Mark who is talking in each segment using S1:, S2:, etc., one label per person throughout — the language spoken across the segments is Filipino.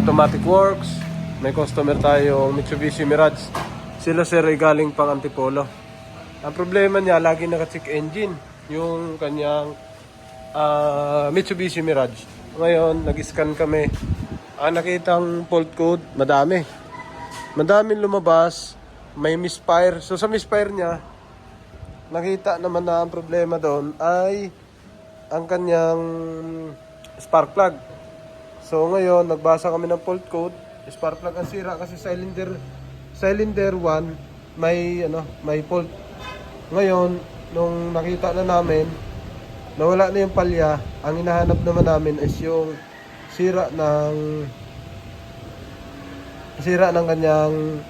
S1: Automatic Works. May customer tayong Mitsubishi Mirage. Sila sir ay galing pang Antipolo. Ang problema niya, lagi naka-check engine yung kanyang Mitsubishi Mirage. Ngayon, nag-scan kami. Nakitang fault code, madaming lumabas. May misfire. So sa misfire niya, nakita naman na ang problema doon ay ang kanyang spark plug. So ngayon, nagbasa kami ng fault code. Spark plug ang sira kasi cylinder 1 may fault. Ngayon, nung nakita na namin nawala na yung palya, ang hinahanap naman namin is yung sira ng kanyang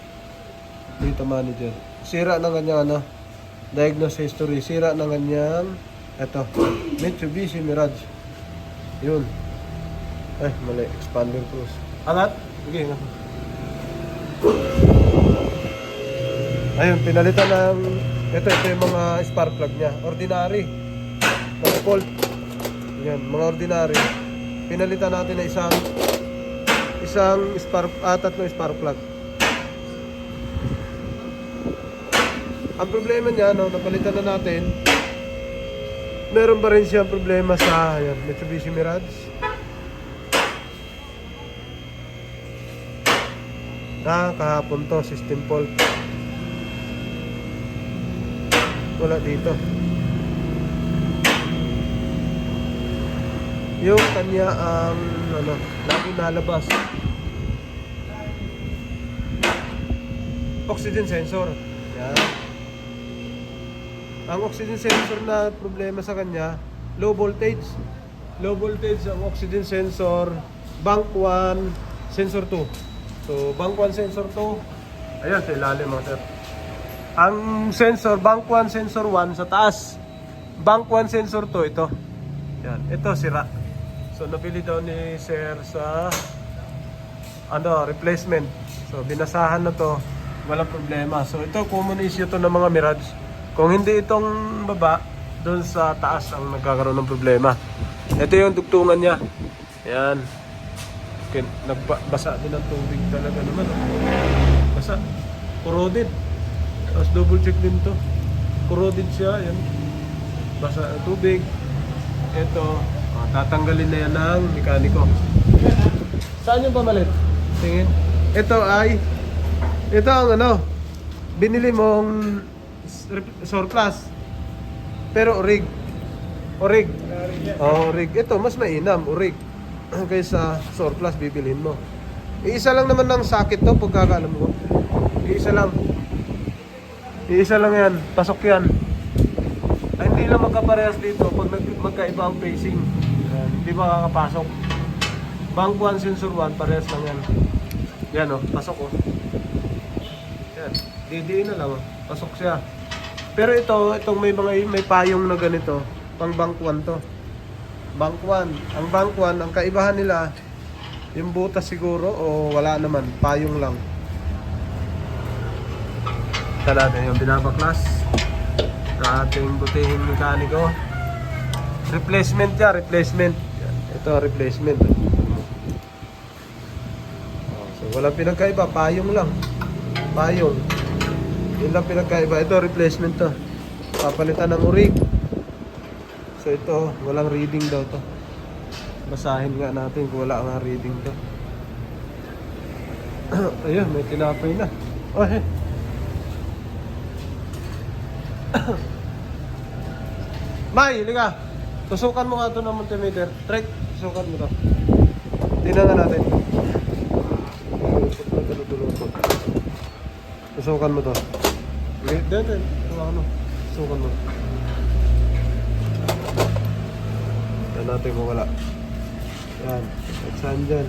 S1: dito manager. Sira ng kanyang diagnosis history, sira ng kanyang Mitsubishi Mirage. Yun. Ay, mali. Expander cruise. Angat? Sige. Ayun, pinalitan ng ito yung mga spark plug niya. Ordinary. Mga fault. Yan, mga ordinary. Pinalitan natin na tatlong spark plug. Ang problema niya, napalitan na natin. Meron pa rin siyang problema sa Mitsubishi Mirage. Kahapon to, system fault. Wala dito. Yung kanya ang lagi nalabas. Oxygen sensor. Yan. Ang oxygen sensor na problema sa kanya, low voltage. Low voltage ang oxygen sensor, bank 1, sensor 2. So, bank 1, sensor 2. Ayan, sa ilalim mga sir. Ang sensor, bank 1, sensor 1 sa taas. Bank 1, sensor 2, ito. Yan, ito sira. So, nabili daw ni sir sa replacement. So, binasahan na to. Walang problema. So, ito, common issue to ng mga Mirage. Kung hindi itong baba, doon sa taas ang nagkakaroon ng problema. Ito yung dugtungan niya. Ayan. Nagbasa din ng tubig talaga naman. Basa. Corroded. Tapos double check din to. Corroded siya. Ayan. Basa ng tubig. Ito. Tatanggalin na yan ng mekaniko. Saan yung pamalit? Tingin. Ito ang binili mong surplus. Pero orig. Orig. Ito, mas mainam. Orig. Kaysa surplus, bibilhin mo. Iisa lang naman ng sakit to, pagkakaalam ko. Iisa lang yan. Pasok yan. Ay, hindi lang magkaparehas dito pag magkaiba ang facing. Hindi makakapasok. Bank 1, sensor 1, parehas lang yan. Yan pasok Yan. DDA na lang pasok siya. Pero itong may payong na ganito, pang bank 1 to. Bank 1. Ang bank 1, ang kaibahan nila, yung butas siguro o wala naman, payong lang. Ito natin yung binabaklas sa ating butihing mekaniko. Replacement yan, replacement. Yan. Ito, replacement. So, walang pinagkaiba, payong lang. Payong. Yun lang pinagkaiba. Ito, replacement to. Papalitan ng urig. So ito, walang reading daw to. Basahin nga natin kung wala nga reading to. Ayun, may tinapay na. May, liga. Tusukan mo nga ito ng multimeter. Trek, tusukan mo to. Tingnan nga natin. Tusukan mo to. Dito, tusukan mo. Yan natin kung wala. Yan. At saan dyan?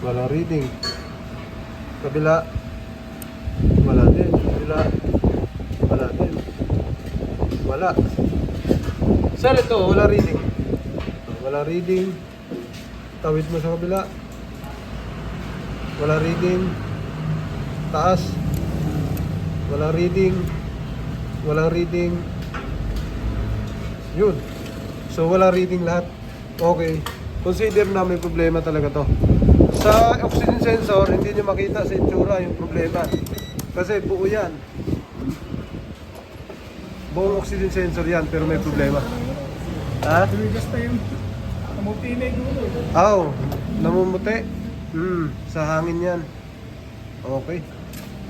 S1: Wala reading. Kabila. Wala din. Kabila. Wala din. Wala. Saan ito? Wala reading. Wala reading. Tawid mo sa kabila. Wala reading. Taas. Wala reading. Walang reading. Yun. So wala reading lahat. Okay. Consider na may problema talaga to. Sa oxygen sensor, hindi nyo makita sa itsura yung problema. Kasi buo yan. Buong oxygen sensor yan, pero may problema. Ha?
S2: Tumigas na yung kamuti na yung dulo.
S1: Oo, namumuti. Sa hangin yan. Okay.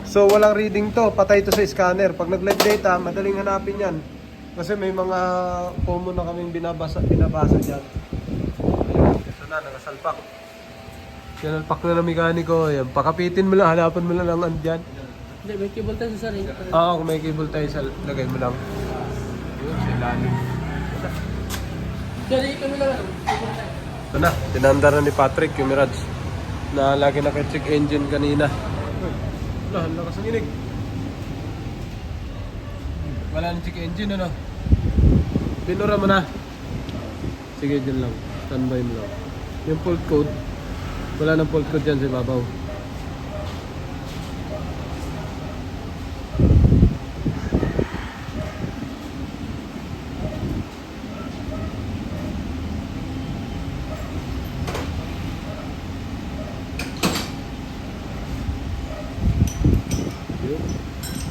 S1: So walang reading to, patay to sa scanner. Pag nag-live data, madaling hanapin yan. Kasi may mga common na kaming binabasa dyan. Ayun, ito na, nakasalpak. Sinalpak na ng mekaniko. Yan, pakapitin mo lang, hanapan mo lang ang andyan.
S3: Hindi, may cable tayo sa sarili.
S1: Oo, kung may cable tayo, lagay mo lang. Yun, sa ilalim.
S3: Dali kami lang ano. Cable tayo.
S1: Ito na, tinanda na ni Patrick yung Mirage na lagi naka-check engine kanina. Wala, ang lakas ng inig. Wala nang check engine, ano? Pinura mo na. Sige, dyan lang. Standby mo lang. Yung fault code, wala nang fault code dyan sa ibabaw.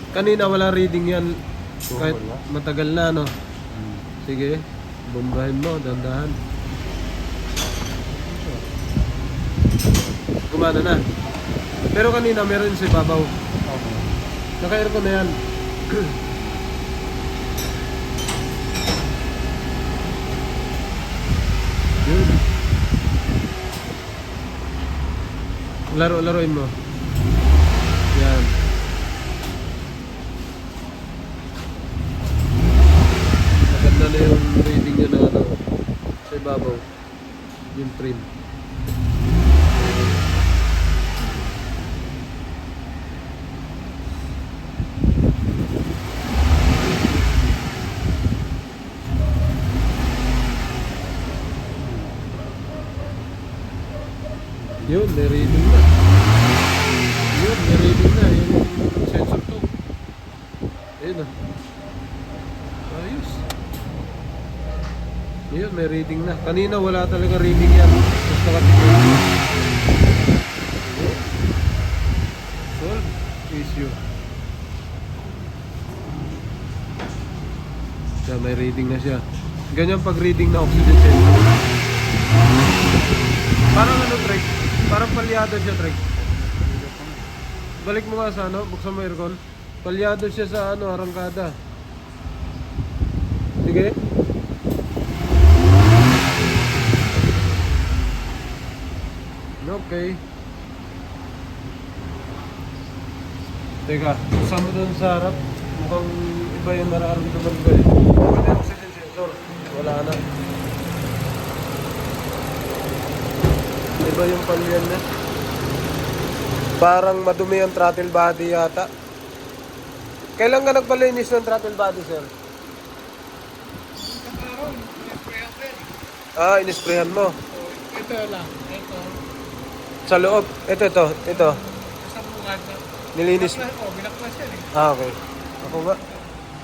S1: Kanina wala reading yan. Kahit matagal na, no? Sige, bombahin mo, dandahan. Gumana na. Pero kanina meron sa ibabaw. Naka-aircon na yan. Yun. Laro-laroin mo. Yan. Maganda na yung reading niya na ano, sa ibabaw. Yung print. Yun, may reading na. Yun, may reading na. Yung sensor to. Ayun na. Ayos. Yun, may reading na. Kanina wala talaga reading yan. Tapos nakatigil. Solve issue. Siya, may reading na siya. Ganyan pag reading na oxygen sensor. Parang ano, Trek? Parang palyado siya, Trek. Balik mo nga sa ano, buksan mo aircon. Palyado siya sa ano, arangkada. Sige. Okay. Teka, buksan mo dun sa harap. Mukhang iba yung nararamdaman ko eh. Okay na oxygen sensor. Wala na. Iba yung palyan na. Parang madumi ang throttle body yata. Kailan ka nagpalinis ng throttle body, sir? Ah, inisprayan mo.
S2: Ito lang. Ito.
S1: Sa loob. Ito.
S2: Sa bungad na.
S1: Nilinis.
S2: Binaklas yan eh.
S1: Ah, okay. Ako nga.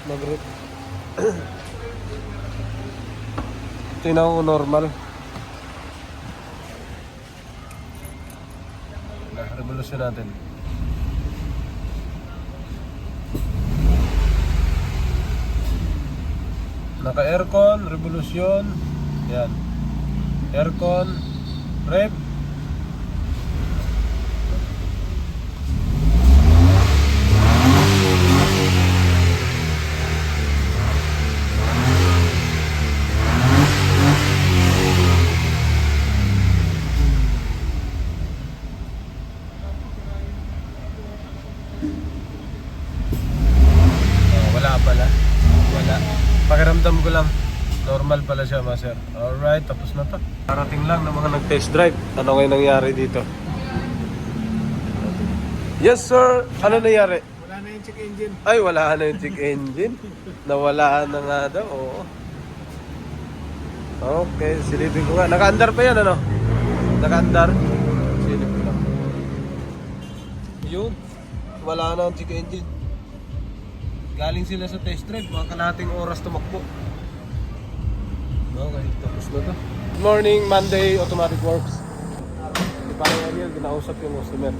S1: Nag-rip. Tingnan ko normal. Revolusyon natin. Naka-aircon, revolusyon. Yan. Aircon, rev. Wala pala. Wala. Pakiramdam ko lang. Normal pala siya, master. Alright, tapos na to. Parating lang ng mga nag-test drive. Ano ngayon nangyari dito? Yes, sir! Ano nangyari?
S2: Wala na yung check engine.
S1: Ay, wala na yung check engine. Nawala na nga daw, oo. Okay, silipin ko nga. Naka-andar pa yan, ano? Naka-andar. Silip ko lang. Yun. Wala na ang check engine. Galing sila sa test drive. Mga kalahating oras tumakbo. Okay, tapos na to. Good morning, Monday Automatic Works. Parang Ariel, ginausap yung customer.